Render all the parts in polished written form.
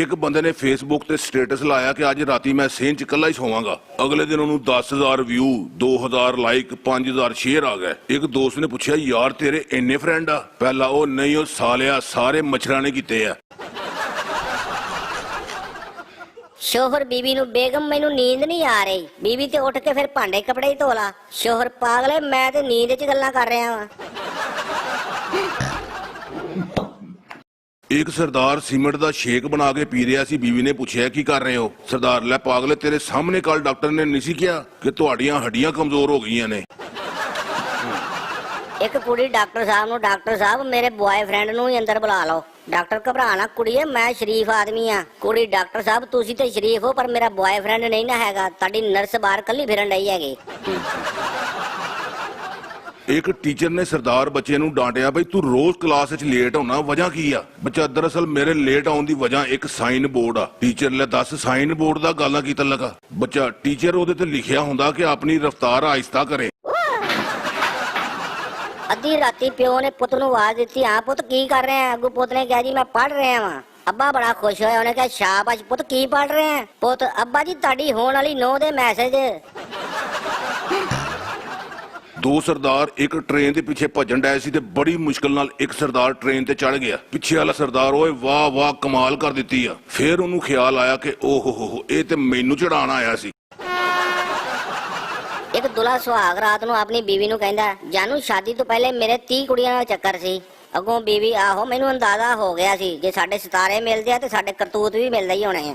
एक बंदे ने फेसबुक ते स्टेटस लाया कि अज राती मैं सेन च कल्ला ही सोवांगा। अगले दिन उन्होंने 10,000 व्यू, 2,000 लाइक, 5,000 शेयर आ गए। एक दोस्त ने पूछा यार तेरे इन्ने फ्रेंड आ? पहला ओ नहीं ओ सालिया सारे मच्छरां ने कीते आ। शोहर बीवी नू बेगम मैनू नींद नहीं आ रही। बीवी ते उठ के फिर भांडे कपड़े ही धोला। शोहर पागले मैं ते नींद च गल्लां कर रहा वां। एक सरदार सीमेंट दा शेक बना के पी रहा सी। बीवी ने पूछा की कर रहे हो? सरदार लै पागले तेरे सामने कल डॉक्टर ने नहीं सी किया कि तुहाड़ियां हड्डियां कमजोर हो गई ने। एक कुड़ी डॉक्टर साहब नू डॉक्टर साहब मेरे बॉयफ्रेंड नू ही अंदर बुला लो। डॉक्टर घबराना कुड़िए मैं शरीफ आदमी हाँ। कुड़ी डॉक्टर साहब तुसी ते शरीफ हो पर मेरा बॉयफ्रेंड नहीं ना हैगा। ताड़ी नर्स बाहर कल्ली फिरन रही हैगी। एक टीचर ने सरदार बच्चे नू डांटिया भाई तू रोज क्लास च लेट होना वजह की आ? बच्चा दरअसल मेरे लेट आउण दी वजह एक साइन बोर्ड आ। टीचर ले दस साइन बोर्ड दा गल्लां कीतन लगा। बच्चा टीचर ओदे ते लिखिया हुंदा कि अपनी रफ्तार आहिस्ता करे। अद्धी राती प्यो ने पुत नू आवाज दी हाँ पुत की कर रहे हैं? अगू पुत ने कहा जी मैं पढ़ रहा वां। अब्बा बड़ा खुश होया। उन्हें कहा शाबाश पुत की पढ़ रहे हैं? पुत अब्बा जी ताड़ी होण वाली नौं दे मैसेज। दो सरदार एक ट्रेन के पीछे भजन डे सी ते बड़ी मुश्किल नाल एक सरदार ट्रेन ते चढ़ गया। पिछे वाला सरदार ओए वाह वाह कमाल कर दी आ। फिर उन्होंने ख्याल आया कि ओहो ये ते मैनू चढ़ाना आया सी। एक दुल्हा सुहाग रात नू अपनी बीवी नू कहंदा जानू शादी तो पहले मेरे 30 कुड़ियां नाल चक्कर सी। अगों बीवी आहो मैनू अंदाजा हो गया सी जे साडे सितारे मिलदे आ ते साडे करतूत भी मिलदे ही होने आ।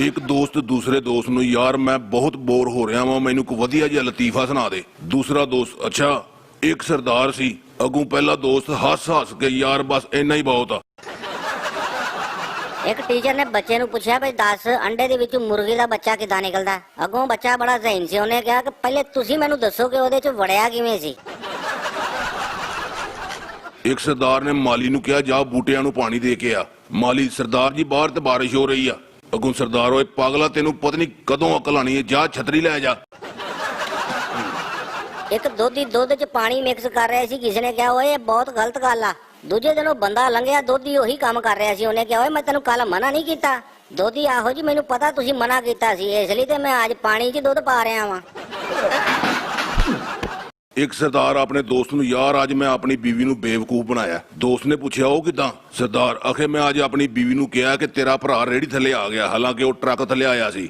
एक दोस्त दूसरे दोस्त नू यार मैं बहुत बोर हो रहा वां मैनू कोई वधिया जिहा लतीफा सुना दे। दूसरा दोस्त अच्छा। एक सरदार सी। अगों पहला दोस्त हस हस के यार बस इन्ना ही बहुत आ। एक टीचर ने बच्चे नू पूछा भाई दस अंडे दे विचों मुर्गी दा बच्चा किदां निकलदा? अगों बच्चा बड़ा ज़हीन सी। उन्हें कहा कि पहले तुसी मैनू दसो कि ओदे च वड़िया किवें सी। एक सरदार ने माली नू कहा जा बूटियां नू पानी दे के आ। माली सरदार जी बाहर ते बारिश हो रही आ। अगों सरदार ओए पागला तेनू पता नहीं कदों अकल आनी है जा छतरी लै जा। एक दोधी दुध च पानी मिक्स कर रहा सी। किसी ने कहा ओए बहुत गलत गल आ। दूजे दिन बंदा लंघिया दोधी ओही काम कर रहा सी। उन्हें कहा ओए मैं तेनू कल मना नहीं कीता? दोधी आहो जी मैनू पता तुसी मना कीता सी इसलिए ते मैं आज पानी च दुध पा रहा वां। एक सरदार अपने दोस्त नू यार आज मैं अपनी बीवी नू बेवकूफ बनाया। दोस्त ने पूछा ओ किदां? सरदार आखे मैं आज अपनी बीवी नू कहा कि तेरा भरा रेड़ी थले आ गया हालांकि वो ट्रक थले आया सी।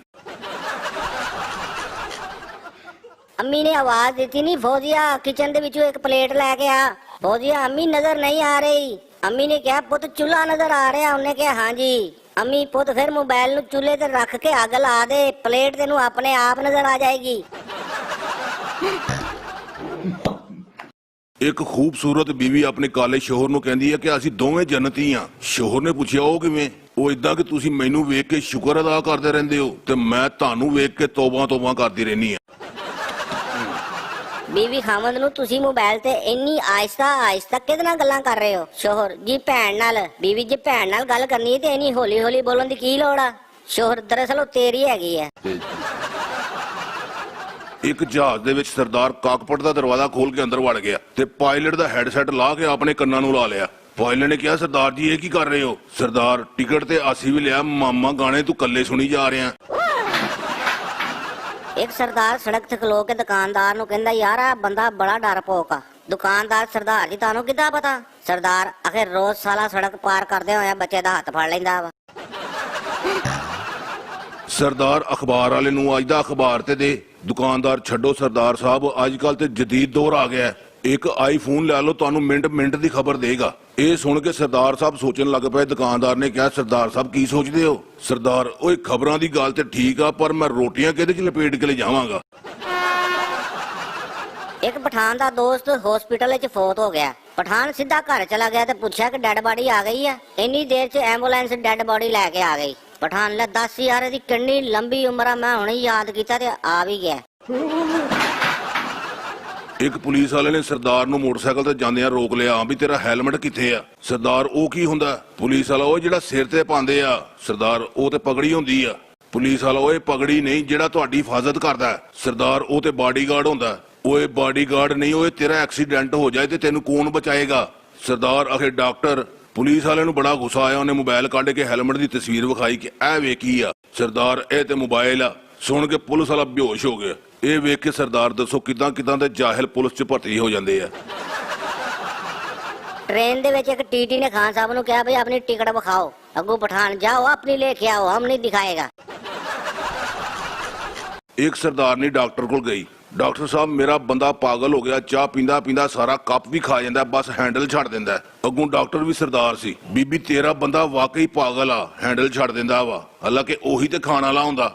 अम्मी ने आवाज दी नहीं फौजिया किचन दे विचों एक प्लेट लेके आ। फौजिया अम्मी नजर नहीं आ रही। अम्मी ने कहा पुत चूल्हा नजर आ रहा? उन्हें कहा हाँ जी। अम्मी पुत फिर मोबाइल नू चूल्हे ते रख के अग ला दे प्लेट तेनू अपने आप नजर आ जाएगी। एक खूबसूरत बीवी अपने काले शोहर नू कहंदी है कि असीं दोवें जन्नती हां। शोहर ने पूछा ओ किवें? ओ इदां कि तुसीं मैनू वेख के शुक्र अदा करदे रहिंदे हो ते मैं तुहानू वेख के तौबा तौबा करदी रहनी हां। बीवी खामद नू तुसी मोबाइल ते इन्नी आहिस्ता आहिस्ता किहदे नाल गल्लां कर रहे हो? शोहर जी भैन नाल। बीवी जी भैन नाल गल करनी ते इन्नी हौली हौली बोलण दी की लोड़ आ? शोहर दरअसल ओ तेरी हैगी है। एक जहाज दे विच सरदार काकपट दा दरवाजा खोल के अंदर वड़ गया ते पायलट दा हैडसैट ला के अपने कन्नां नू ला लिया। पायलट ने कहा सरदार जी ये की कर रहे हो? सरदार टिकट ते आसी भी लिया मामा गाने तू कल्ले सुनी जा रहे हैं। एक सरदार सड़क ते खलो के दुकानदार नू कहंदा यार आ बंदा बड़ा डरपोक आ। दुकानदार सरदार जी तानू किदां पता? सरदार आखिर रोज साला सड़क पार करदे होया बच्चे दा हत्थ फड़ लैंदा वा। सरदार अखबार वाले नू अज दा अखबार ते दे। दुकानदार छड्डो सरदार साहब अजकल ते जदीद दौर आ गया है। एक आईफोन लै लो तुहानू मिंट मिंट दी खबर देगा। ये सुन के सरदार साहब सोचन लग पे। दुकानदार ने कहा सरदार साहब की सोचते हो? सरदार ओए खबरां दी गल ते ठीक आ पर मैं रोटियां किहदे च लपेट के ले जावांगा। एक पठान दा दोस्त हॉस्पिटल च फोत हो गया। पठान सीधा घर चला गया ते पूछा कि डेड बॉडी आ गई है? इन्नी देर च एम्बुलेंस डेड बॉडी लैके आ गई। पठान ले दस यार दी किन्नी लंबी उम्र आ मैं हुणे याद कीता ते आ भी गया। एक पुलिस वाले ने सरदार नू मोटरसाइकिल ते जांदियां रोक लिया भी तेरा हेलमेट किथे आ? सरदार ओ की हुंदा? पुलिस वाला ओ जिहड़ा सिर ते पांदे आ। सरदार ओ ते पगड़ी हुंदी आ। पुलिस वाला ओए पगड़ी नहीं जिहड़ा तुहाडी हिफाजत करदा है। सरदार ओ ते बॉडीगार्ड हुंदा। ओए बॉडीगार्ड नहीं ओए तेरा एक्सीडेंट हो जाए ते तेनू कौन बचाएगा? सरदार आखे डॉक्टर। ਪੁਲਿਸ ਵਾਲੇ ਨੂੰ ਬੜਾ ਗੁੱਸਾ ਆਇਆ। ਉਹਨੇ ਮੋਬਾਈਲ ਕੱਢ ਕੇ ਹੈਲਮਟ ਦੀ ਤਸਵੀਰ ਵਿਖਾਈ ਕਿ ਇਹ ਵੇਖੀ ਆ ਸਰਦਾਰ, ਇਹ ਤੇ ਮੋਬਾਈਲ ਆ। ਸੁਣ ਕੇ ਪੁਲਿਸ ਵਾਲਾ ਬੇਹੋਸ਼ ਹੋ ਗਿਆ। ਇਹ ਵੇਖ ਕੇ ਸਰਦਾਰ ਦੱਸੋ ਕਿਦਾਂ ਕਿਦਾਂ ਦੇ ਜਾਹਿਲ ਪੁਲਿਸ 'ਚ ਭਰਤੀ ਹੋ ਜਾਂਦੇ ਆ। ट्रेन दे विच एक टीटी ने खान साहब ਨੂੰ ਕਿਹਾ ਭਈ ਆਪਣੀ ਟਿਕਟ ਵਿਖਾਓ। ਅੱਗੋਂ ਪਠਾਨ ਜਾਓ ਆਪਣੀ ਲੈ ਕੇ आओ, हम नहीं दिखाएगा। एक सरदार ने डॉक्टर को गई, डॉक्टर साहब मेरा बंदा पागल हो गया, चाह पींदा पींदा सारा कप भी खा जाता, बस हैंडल छड़ देंदा। अगों डॉक्टर भी सरदार सी, बीबी तेरा बंदा वाकई पागल आ, हैंडल छड़ देंदा वा, हालांकि ओही ते खाण वाला हुंदा।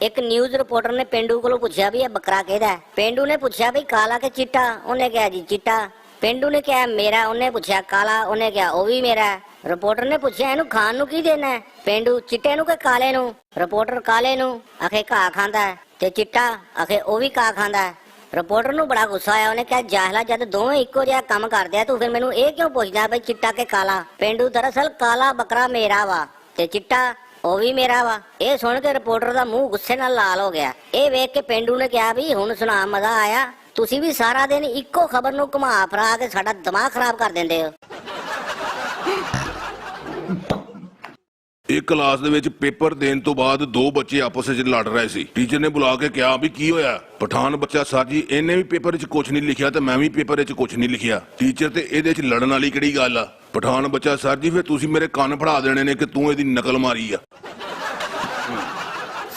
एक न्यूज रिपोर्टर ने पेंडू को पूछा भी ये बकरा किहदा है। पेंडू ने पूछा भी काला के चिट्टा, उन्हें कहा जी चिट्टा। पेंडू ने कहा मेरा, उन्हें पूछा काला, उन्हें कहा ओ भी मेरा है। रिपोर्टर ने पूछा इनू खान नू की देना है। पेंडू चिट्टे नू के काले नू। रिपोर्टर काले नू आखे घाह खांदा है ते चिट्टा आखे ओ भी घाह खांदा है। रिपोर्टर नू बड़ा गुस्सा आया, उन्हें कहा जाहला जद दोवें इक्को जिहा काम करदे आ तू फिर मैनू ये क्यों पुछदा बई चिट्टा के काला। पेंडू दरअसल काला बकरा मेरा वा ते चिट्टा ਉਹ ਵੀ ਮੇਰਾ ਵਾ। ਇਹ ਸੁਣ ਕੇ ਰਿਪੋਰਟਰ ਦਾ ਮੂੰਹ ਗੁੱਸੇ ਨਾਲ ਲਾਲ ਹੋ ਗਿਆ। ਇਹ ਵੇਖ ਕੇ ਪਿੰਡੂ ਨੇ ਕਿਹਾ ਵੀ ਹੁਣ ਸੁਣਾ, ਮਜ਼ਾ ਆਇਆ। ਤੁਸੀਂ ਵੀ ਸਾਰਾ ਦਿਨ ਇੱਕੋ ਖਬਰ ਨੂੰ ਘੁਮਾ ਫਰਾ ਕੇ ਸਾਡਾ ਦਿਮਾਗ ਖਰਾਬ ਕਰ ਦਿੰਦੇ ਹੋ। एक क्लास दे विच पेपर देने तो बाद दो बच्चे आपस में लड़ रहे सी। टीचर ने बुला के कहा भी की होया। पठान बच्चा सर जी इन्हें भी पेपर च कुछ नहीं लिखिया ते मैं भी पेपर च कुछ नहीं लिखिया। टीचर ते इहदे च लड़न वाली किहड़ी गल आ। पठान बच्चा सर जी फिर तुसीं मेरे कान फड़ा देने ने कि तू इहदी नकल मारी आ।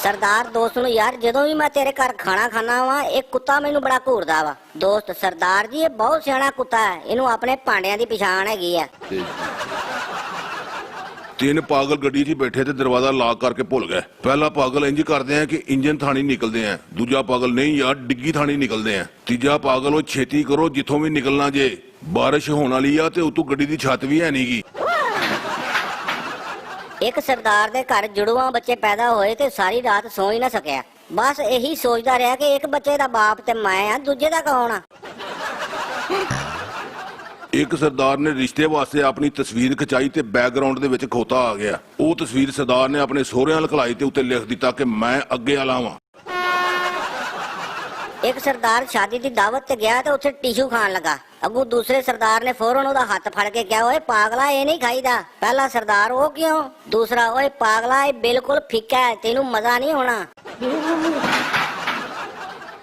सरदार दोस्त नू यार जदों भी मैं तेरे घर खाना खाना वा एक कुत्ता मैनू बड़ा घूरदा वा। दोस्त सरदार जी ये बहुत सियाणा कुत्ता है, इनू अपने भांडियां दी पछाण हैगी आ। तीन पागल गड्डी 'ਚ बैठे थे दरवाजा लॉक करके भुल गए। पहला पागल इंज करते हैं कि इंजन थानी निकलते हैं, दूजा पागल नहीं यार डिग्गी थानी निकलते हैं, तीजा पागल वो छेती करो जिथों भी निकलना जे बारिश होने वाली आ ते उतों गड्डी दी छत भी है नहीं गी। एक सरदार दे घर जुड़वा बच्चे पैदा होए ते सारी रात सो ही ना सकिया। बस यही सोचदा रहा कि एक बच्चे दा बाप ते मैं आ, दूजे दा कौन आ। एक सरदार ने रिश्ते वास्ते अपनी तस्वीर खिंचाई ते बैकग्राउंड दे विच खोता आ गया। वो तस्वीर सरदार ने अपने सोहरिਆਂ लखलाई ते उत्ते लिख दिता कि मैं अगे वाला वां। एक सरदार शादी दी दावत ते गया ते उत्थे टिशू खान लगा। अगू दूसरे सरदार ने फौरन ओदा हाथ फड़ के कहा ओए पागला ये नहीं खाईदा। पहला सरदार ओ क्यों, दूसरा ओए पागला ये बिल्कुल फीका है, तेनू मजा नहीं होना।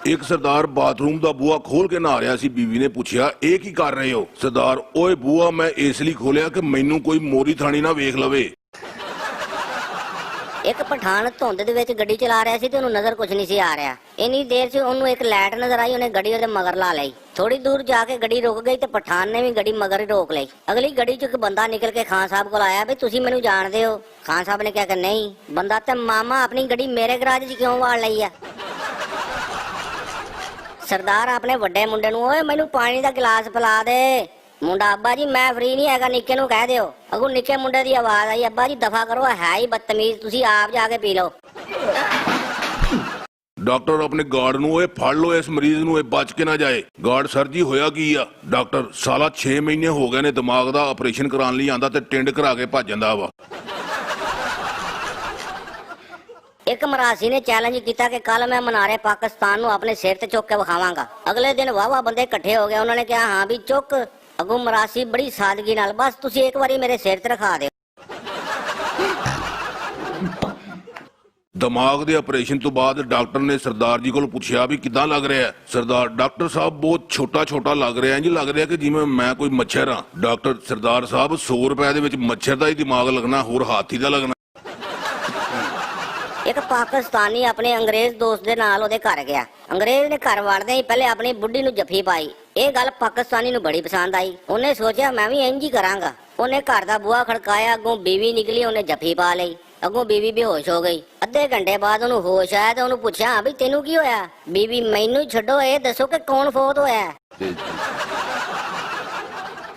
एक सरदार बाथरूम दा बूहा खोल के नहा रहा सी। बीवी ने पूछा ये की कर रहे हो। सरदार ओए बूहा मैं इसलिए खोलिया कि मैनू कोई मोरी थानी ना वेख लवे। एक पठान धुंद दे विच गड्डी चला रहा सी ते ओनू नजर कुछ नहीं सी आ रहा। इन्नी देर से ओनू एक लाइट नजर आई, उन्हें गड्डी ओदे मगर ला लई। थोड़ी दूर जाके गड्डी रुक गई ते पठान ने भी गड्डी मगर ही रोक ली। अगली गड्डी च एक बंदा निकल के खान साहब को आया भी तुसी मैनू जानदे हो। खान साहब ने कहा कि नहीं। बंदा ते मामा अपनी गड्डी मेरे गराज च क्यों वाड़ लई आ। सरदार अपने वड्डे मुंडे नू ओए मैनू पानी दा गिलास पिला दे। मुंडा अब्बा जी मैं फ्री नहीं हैगा, निक्के नू कह दिओ। अगू निक्के मुंडे दी आवाज आई अब्बा जी दफा करो, है ही बदतमीज, तुसी आप जाके पी लो। डॉक्टर अपने गार्ड नू ओए फड़ लो इस मरीज नू, बच के ना जाए। गार्ड सर जी होया की आ। डॉक्टर साला 6 महीने हो गए ने दिमाग दा ऑपरेशन कराने लई आंदा ते टिंड करा के भज जांदा वा। एक मरासी ने चैलेंज किया कि कल मैं मनारे पाकिस्तान नू अपने सिर ते चुक के विखावांगा। अगले दिन वाह बंदे इकट्ठे हो गए, उन्होंने कहा हाँ भी चुक। अगू मरासी बड़ी सादगी नाल बस तुसी एक बारी मेरे सिर ते रखा दे। दिमाग दे ऑपरेशन तो बाद डॉक्टर ने सरदार जी को पूछा भी किदां लग रहा है। सरदार डॉक्टर साहब बहुत छोटा छोटा लग रहा है जी, लग रहा है कि जिवें मैं कोई मच्छर हाँ। डॉक्टर सरदार साहब 100 रुपए दे विच मच्छर दा ही दिमाग लगना, होर हाथी दा लगना। एक पाकिस्तानी अपने अंग्रेज दोस्त दे नाल ओदे घर गया। अंग्रेज ने घर वड़दे ही पहले अपनी बुढ़ी नू जफी पाई। ये गल पाकिस्तानी नू बड़ी पसंद आई। उन्हें सोचा मैं भी इंज ही करांगा। उन्हें घर दा बूहा खड़काया, अगों बीवी निकली, उन्हें जफी पा लई। अगों बीवी बेहोश हो गई। अद्धे घंटे बाद उन्हें होश आया तो उन्हें पूछा भी तेनू की होया। बीवी मैनू छड्डो, ये दसो कि कौन फौत होया।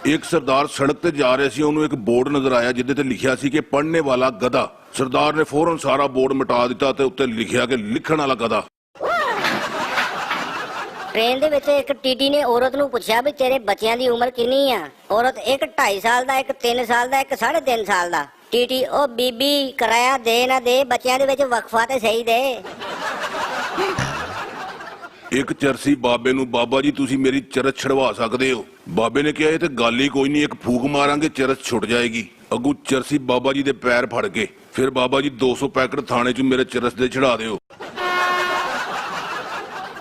एक सरदार सड़क ते जा रहे सी, उन्हें एक बोर्ड नजर आया जिदे ते लिखिया सी कि पढ़ने वाला गधा। सरदार ने फौरन सारा बोर्ड मिटा दिता ते उत्ते लिखिया कि लिखण वाला गधा। ट्रेन दे विच एक टीटी ने औरत नू पूछा भी तेरे बच्चियां दी उम्र कितनी आ। औरत एक 2.5 साल दा, एक 3 साल दा, एक 3.5 साल दा। टीटी ओ बीबी किराया दे ना दे, बच्चियां दे विच वक्फा ते सही दे। एक चरसी बाबे नू बाबा जी तुसी मेरी चरस छड़वा सकदे हो। ਬਾਬੇ ਨੇ ਕਿਹਾ ਇਹ ਤੇ ਗੱਲ ਹੀ ਕੋਈ ਨਹੀਂ, ਇੱਕ ਫੂਕ ਮਾਰਾਂਗੇ ਚਰਸ ਛੁੱਟ ਜਾਏਗੀ। ਅੱਗੂ ਚਰਸੀ ਬਾਬਾ ਜੀ ਦੇ ਪੈਰ ਫੜ ਕੇ, ਫਿਰ ਬਾਬਾ ਜੀ 200 ਪੈਕਟ ਥਾਣੇ 'ਚ ਮੇਰੇ ਚਰਸ ਦੇ ਚੜਾ ਦਿਓ।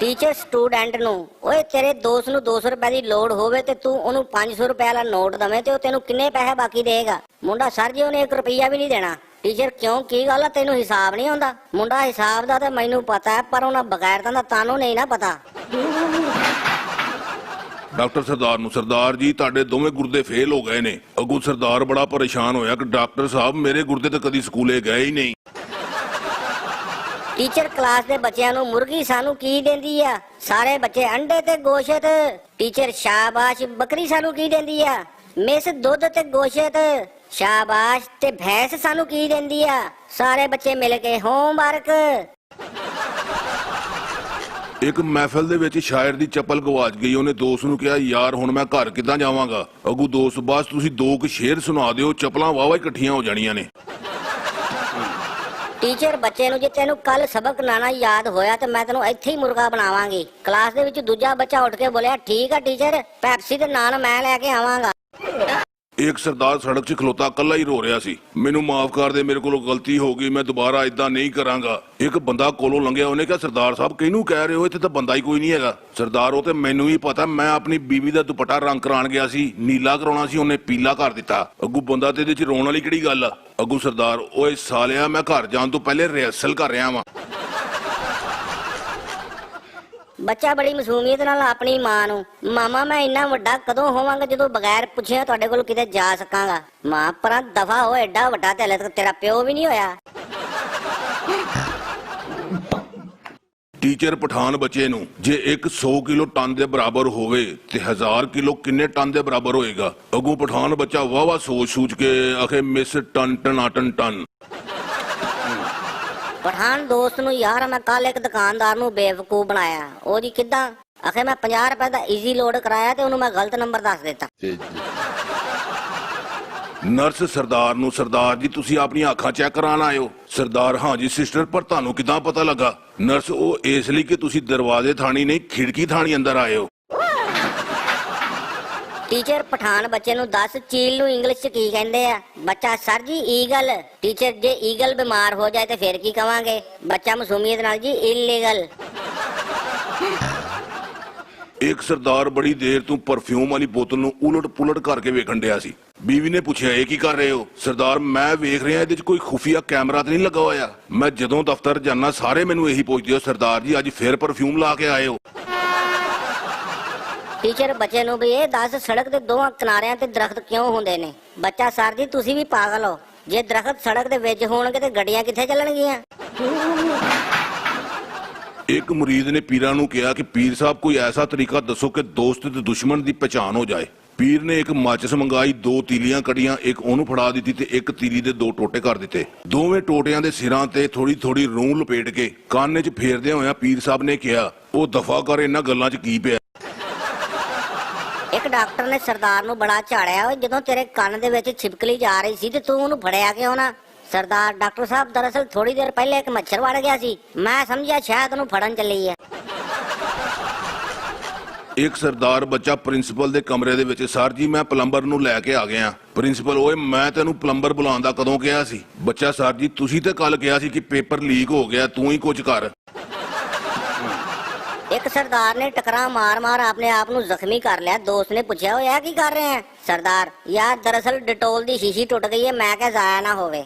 ਟੀਚਰ ਸਟੂਡੈਂਟ ਨੂੰ, ਓਏ ਤੇਰੇ ਦੋਸਤ ਨੂੰ 200 ਰੁਪਏ ਦੀ ਲੋੜ ਹੋਵੇ ਤੇ ਤੂੰ ਉਹਨੂੰ 500 ਰੁਪਏ ਵਾਲਾ ਨੋਟ ਦਵੇਂ ਤੇ ਉਹ ਤੈਨੂੰ ਕਿੰਨੇ ਪੈਸੇ ਬਾਕੀ ਦੇਗਾ? ਮੁੰਡਾ ਸਰ ਜੀ ਉਹਨੇ 1 ਰੁਪਈਆ ਵੀ ਨਹੀਂ ਦੇਣਾ। ਟੀਚਰ ਕਿਉਂ, ਕੀ ਗੱਲ ਆ, ਤੈਨੂੰ ਹਿਸਾਬ ਨਹੀਂ ਆਉਂਦਾ? ਮੁੰਡਾ ਹਿਸਾਬ ਦਾ ਤਾਂ ਮੈਨੂੰ ਪਤਾ ਹੈ, ਪਰ ਉਹਨਾਂ ਬਗੈਰਤਾਂ ਦਾ ਤੁਹਾਨੂੰ ਨਹੀਂ ਨਾ ਪਤਾ। ਡਾਕਟਰ ਸਰਦਾਰ ਨੂੰ, ਸਰਦਾਰ ਜੀ ਤੁਹਾਡੇ ਦੋਵੇਂ ਗੁਰਦੇ ਫੇਲ ਹੋ ਗਏ ਨੇ। ਅੱਗੂ ਸਰਦਾਰ ਬੜਾ ਪਰੇਸ਼ਾਨ ਹੋਇਆ ਕਿ ਡਾਕਟਰ ਸਾਹਿਬ ਮੇਰੇ ਗੁਰਦੇ ਤਾਂ ਕਦੀ ਸਕੂਲੇ ਗਏ ਹੀ ਨਹੀਂ। ਟੀਚਰ ਕਲਾਸ ਦੇ ਬੱਚਿਆਂ ਨੂੰ ਮੁਰਗੀ ਸਾਨੂੰ ਕੀ ਦਿੰਦੀ ਆ? ਸਾਰੇ ਬੱਚੇ ਅੰਡੇ ਤੇ ਗੋਸ਼ਤ। ਟੀਚਰ ਸ਼ਾਬਾਸ਼, ਬੱਕਰੀ ਸਾਨੂੰ ਕੀ ਦਿੰਦੀ ਆ? ਮਿਸ ਦੁੱਧ ਤੇ ਗੋਸ਼ਤ। ਸ਼ਾਬਾਸ਼, ਤੇ ਭੈਂਸ ਸਾਨੂੰ ਕੀ ਦਿੰਦੀ ਆ? ਸਾਰੇ ਬੱਚੇ ਮਿਲ ਕੇ ਹੋਮਵਰਕ। ਇੱਕ ਮਹਿਫਲ ਦੇ ਵਿੱਚ ਸ਼ਾਇਰ ਦੀ ਚੱਪਲ ਗਵਾਚ ਗਈ। ਉਹਨੇ ਦੋਸਤ ਨੂੰ ਕਿਹਾ ਯਾਰ ਹੁਣ ਮੈਂ ਘਰ ਕਿੱਦਾਂ ਜਾਵਾਂਗਾ? ਅੱਗੂ ਦੋਸਤ, ਬਸ ਤੁਸੀਂ 2 ਸ਼ੇਰ ਸੁਣਾ ਦਿਓ, ਚੱਪਲਾਂ ਵਾਵਾ ਇਕੱਠੀਆਂ ਹੋ ਜਾਣੀਆਂ ਨੇ। ਟੀਚਰ ਬੱਚੇ ਨੂੰ, ਜੇ ਤੈਨੂੰ ਕੱਲ ਸਬਕ ਨਾ ਯਾਦ ਹੋਇਆ ਤੇ ਮੈਂ ਤੈਨੂੰ ਇੱਥੇ ਹੀ ਮੁਰਗਾ ਬਣਾਵਾਂਗੀ। ਕਲਾਸ ਦੇ ਵਿੱਚ ਦੂਜਾ ਬੱਚਾ ਉੱਠ ਕੇ ਬੋਲਿਆ ਠੀਕ ਆ ਟੀਚਰ, ਪੈਪਸੀ ਤੇ ਨਾਨ ਮੈਂ ਲੈ ਕੇ ਆਵਾਂਗਾ। ਇੱਕ ਸਰਦਾਰ ਸੜਕ 'ਚ ਖਲੋਤਾ ਇਕੱਲਾ ਹੀ ਰੋ ਰਿਹਾ ਸੀ। ਮੈਨੂੰ ਮਾਫ ਕਰ ਦੇ, ਮੇਰੇ ਕੋਲੋਂ ਗਲਤੀ ਹੋ ਗਈ, ਮੈਂ ਦੁਬਾਰਾ ਇਦਾਂ ਨਹੀਂ ਕਰਾਂਗਾ। ਇੱਕ ਬੰਦਾ ਕੋਲੋਂ ਲੰਘਿਆ, ਉਹਨੇ ਕਿਹਾ ਸਰਦਾਰ ਸਾਹਿਬ ਕਿਹਨੂੰ ਕਹਿ ਰਹੇ ਹੋ, ਇੱਥੇ ਤਾਂ ਬੰਦਾ ਹੀ ਕੋਈ ਨਹੀਂ ਹੈਗਾ। ਸਰਦਾਰ, ਉਹ ਤੇ ਮੈਨੂੰ ਹੀ ਪਤਾ, ਮੈਂ ਆਪਣੀ ਬੀਵੀ ਦਾ ਦੁਪੱਟਾ ਰੰਗ ਕਰਾਉਣ ਗਿਆ ਸੀ, ਨੀਲਾ ਕਰਾਉਣਾ ਸੀ, ਉਹਨੇ ਪੀਲਾ ਕਰ ਦਿੱਤਾ। ਅੱਗੂ ਬੰਦਾ, ਤੇ ਇਹਦੇ 'ਚ ਰੋਣ ਵਾਲੀ ਕਿਹੜੀ ਗੱਲ ਆ? ਅੱਗੂ ਸਰਦਾਰ, ਓਏ ਸਾਲਿਆ ਮੈਂ ਘਰ ਜਾਣ ਤੋਂ ਪਹਿਲੇ ਰਿਹਰਸਲ ਕਰ ਰਿਹਾ ਵਾਂ। ਬੱਚਾ ਬੜੀ ਮਾਸੂਮੀਅਤ ਨਾਲ ਆਪਣੀ ਮਾਂ ਨੂੰ, ਮਾਮਾ ਮੈਂ ਇੰਨਾ ਵੱਡਾ ਕਦੋਂ ਹੋਵਾਂਗਾ ਜਦੋਂ ਬਗੈਰ ਪੁੱਛਿਆ ਤੁਹਾਡੇ ਕੋਲ ਕਿਤੇ ਜਾ ਸਕਾਂਗਾ? ਮਾਂ ਪਰਾਂ ਦਫਾ ਹੋ, ਐਡਾ ਵੱਡਾ ਤੇ ਹਲੇ ਤੱਕ ਤੇਰਾ ਪਿਓ ਵੀ ਨਹੀਂ ਹੋਇਆ। ਟੀਚਰ ਪਠਾਨ ਬੱਚੇ ਨੂੰ, ਜੇ 100 ਕਿਲੋ ਟਨ ਦੇ ਬਰਾਬਰ ਹੋਵੇ ਤੇ 1000 ਕਿਲੋ ਕਿੰਨੇ ਟਨ ਦੇ ਬਰਾਬਰ ਹੋਏਗਾ? ਅੱਗੂ ਪਠਾਨ ਬੱਚਾ ਵਾਵਾ ਸੋਚ ਕੇ ਆਖੇ ਮਿਸ ਟਨ ਟਨਾਟਨ ਟਨ। ਪਠਾਨ ਦੋਸਤ ਨੂੰ, ਯਾਰ ਮੈਂ ਕੱਲ ਇੱਕ ਦੁਕਾਨਦਾਰ ਨੂੰ ਬੇਵਕੂਫ ਬਣਾਇਆ। ਉਹ ਜੀ ਕਿੱਦਾਂ? ਆਖੇ ਮੈਂ 50 ਰੁਪਏ ਦਾ ਈਜ਼ੀ ਲੋਡ ਕਰਾਇਆ ਤੇ ਉਹਨੂੰ ਮੈਂ ਗਲਤ ਨੰਬਰ ਦੱਸ ਦਿੱਤਾ। ਨਰਸ ਸਰਦਾਰ ਨੂੰ, ਸਰਦਾਰ ਜੀ ਤੁਸੀਂ ਆਪਣੀਆਂ ਅੱਖਾਂ ਚੈੱਕ ਕਰਾਉਣ ਆਏ ਹੋ? ਸਰਦਾਰ, ਹਾਂ ਜੀ ਸਿਸਟਰ, ਪਰ ਤੁਹਾਨੂੰ ਕਿੱਦਾਂ ਪਤਾ ਲੱਗਾ? ਨਰਸ, ਉਹ ਇਸ ਲਈ ਕਿ ਤੁਸੀਂ ਦਰਵਾਜ਼ੇ ਥਾਣੀ ਨਹੀਂ ਖਿੜਕੀ ਥਾਣੀ ਅੰਦਰ ਆਏ ਹੋ। ਟੀਚਰ ਪਠਾਨ ਬੱਚੇ ਨੂੰ, ਦੱਸ ਚੀਲ ਨੂੰ ਇੰਗਲਿਸ਼ ਚ ਕੀ ਕਹਿੰਦੇ ਆ? ਬੱਚਾ, ਸਰ ਜੀ ਈਗਲ। ਟੀਚਰ, ਜੇ ਈਗਲ ਬਿਮਾਰ ਹੋ ਜਾਏ ਤੇ ਫਿਰ ਕੀ ਕਵਾਂਗੇ? ਬੱਚਾ ਮਾਸੂਮੀਅਤ ਨਾਲ, ਜੀ ਇਲੀਗਲ। ਇੱਕ ਸਰਦਾਰ ਬੜੀ ਦੇਰ ਤੋਂ ਪਰਫਿਊਮ ਵਾਲੀ ਬੋਤਲ ਨੂੰ ਉਲਟ ਪੁਲਟ ਕਰਕੇ ਵੇਖਣ ਡਿਆ ਸੀ। ਬੀਵੀ ਨੇ ਪੁੱਛਿਆ ਇਹ ਕੀ ਕਰ ਰਹੇ ਹੋ? ਸਰਦਾਰ, ਮੈਂ ਵੇਖ ਰਿਹਾ ਇਹਦੇ 'ਚ ਕੋਈ ਖੁਫੀਆ ਕੈਮਰਾ ਤੇ ਨਹੀਂ ਲੱਗਾ ਹੋਇਆ। ਮੈਂ ਜਦੋਂ ਦਫ਼ਤਰ ਜਾਣਾ ਸਾਰੇ ਮੈਨੂੰ ਇਹੀ ਪੁੱਛਦੇ ਹੋ, ਸਰਦਾਰ ਜੀ ਅੱਜ ਫਿਰ ਪਰਫਿਊਮ ਲਾ ਕੇ ਆਏ ਹੋ? ਟੀਚਰ ਬੱਚੇ ਨੂੰ, ਵੀ ਇਹ ਦੱਸ ਸੜਕ ਦੇ ਦੋਹਾਂ ਕਿਨਾਰਿਆਂ ਤੇ ਦਰਖਤ ਕਿਉਂ ਹੁੰਦੇ ਨੇ? ਬੱਚਾ, ਸਰ ਜੀ ਤੁਸੀਂ ਵੀ ਪਾਗਲ ਹੋ, ਜੇ ਦਰਖਤ ਸੜਕ ਦੇ ਵਿੱਚ ਹੋਣਗੇ ਤੇ ਗੱਡੀਆਂ ਕਿੱਥੇ ਚੱਲਣਗੀਆਂ? ਇੱਕ ਮੁਰੀਦ ਨੇ ਪੀਰਾਂ ਨੂੰ ਕਿਹਾ ਕਿ ਪੀਰ ਸਾਹਿਬ ਕੋਈ ਐਸਾ ਤਰੀਕਾ ਦੱਸੋ ਕਿ ਦੋਸਤ ਤੇ ਦੁਸ਼ਮਣ ਦੀ ਪਛਾਣ ਹੋ ਜਾਏ। ਪੀਰ ਨੇ ਇੱਕ ਮਾਚਿਸ ਮੰਗਾਈ, 2 ਤੀਲੀਆਂ ਕੱਢੀਆਂ, ਇੱਕ ਉਹਨੂੰ ਫੜਾ ਦਿੱਤੀ ਤੇ ਇੱਕ ਤੀਲੀ ਦੇ 2 ਟੋਟੇ ਕਰ ਦਿੱਤੇ। ਦੋਵੇਂ ਟੋਟਿਆਂ ਦੇ ਸਿਰਾਂ ਤੇ ਥੋੜੀ ਥੋੜੀ ਰੂੰ ਲਪੇਟ ਕੇ ਕੰਨ 'ਚ ਫੇਰਦਿਆਂ ਹੋਇਆਂ ਪੀਰ ਸਾਹਿਬ ਨੇ ਕਿਹਾ, ਉਹ ਦਫਾ ਕਰ, ਇਹਨਾਂ ਗੱਲਾਂ 'ਚ ਕੀ ਪਿਆ? ਇੱਕ ਡਾਕਟਰ ਨੇ ਸਰਦਾਰ ਨੂੰ ਬੜਾ ਝਾੜਿਆ, ਓਏ ਜਦੋਂ ਤੇਰੇ ਕੰਨ ਦੇ ਵਿੱਚ ਛਿਪਕਲੀ ਜਾ ਰਹੀ ਸੀ ਤੇ ਤੂੰ ਉਹਨੂੰ ਫੜਿਆ ਕਿਉਂ ਨਾ? ਸਰਦਾਰ, ਡਾਕਟਰ ਸਾਹਿਬ ਦਰਅਸਲ ਥੋੜੀ ਦੇਰ ਪਹਿਲੇ ਇੱਕ ਮੱਛਰ ਵੜ ਗਿਆ ਸੀ, ਮੈਂ ਸਮਝਿਆ ਸ਼ਾਇਦ ਉਹਨੂੰ ਫੜਨ ਚੱਲੀ ਹੈ। ਇੱਕ ਸਰਦਾਰ ਬੱਚਾ ਪ੍ਰਿੰਸੀਪਲ ਦੇ ਕਮਰੇ ਦੇ ਵਿੱਚ, ਸਰ ਜੀ ਮੈਂ ਪਲੰਬਰ ਨੂੰ ਲੈ ਕੇ ਆ ਗਿਆ। ਪ੍ਰਿੰਸੀਪਲ, ਓਏ ਮੈਂ ਤੈਨੂੰ ਪਲੰਬਰ ਬੁਲਾਉਣ ਦਾ ਕਦੋਂ ਕਿਹਾ ਸੀ? ਬੱਚਾ, ਸਰ ਜੀ ਤੁਸੀਂ ਤੇ ਕੱਲ ਕਿਹਾ ਸੀ ਕਿ ਪੇਪਰ ਲੀਕ ਹੋ ਗਿਆ, ਤੂੰ ਹੀ ਕੁਝ ਕਰ। ਇੱਕ ਸਰਦਾਰ ਨੇ ਟਕਰਾ ਮਾਰ ਮਾਰ ਆਪਣੇ ਆਪ ਨੂੰ ਜ਼ਖਮੀ ਕਰ ਲਿਆ। ਦੋਸਤ ਨੇ ਪੁੱਛਿਆ, ਓਏ ਇਹ ਕੀ ਕਰ ਰਹੇ ਹੈ? ਸਰਦਾਰ, ਯਾਰ ਦਰਅਸਲ ਡਿਟੋਲ ਦੀ ਸ਼ੀਸ਼ੀ ਟੁੱਟ ਗਈ ਹੈ, ਮੈਂ ਕਿਹਾ ਜ਼ਾਇਆ ਨਾ ਹੋਵੇ।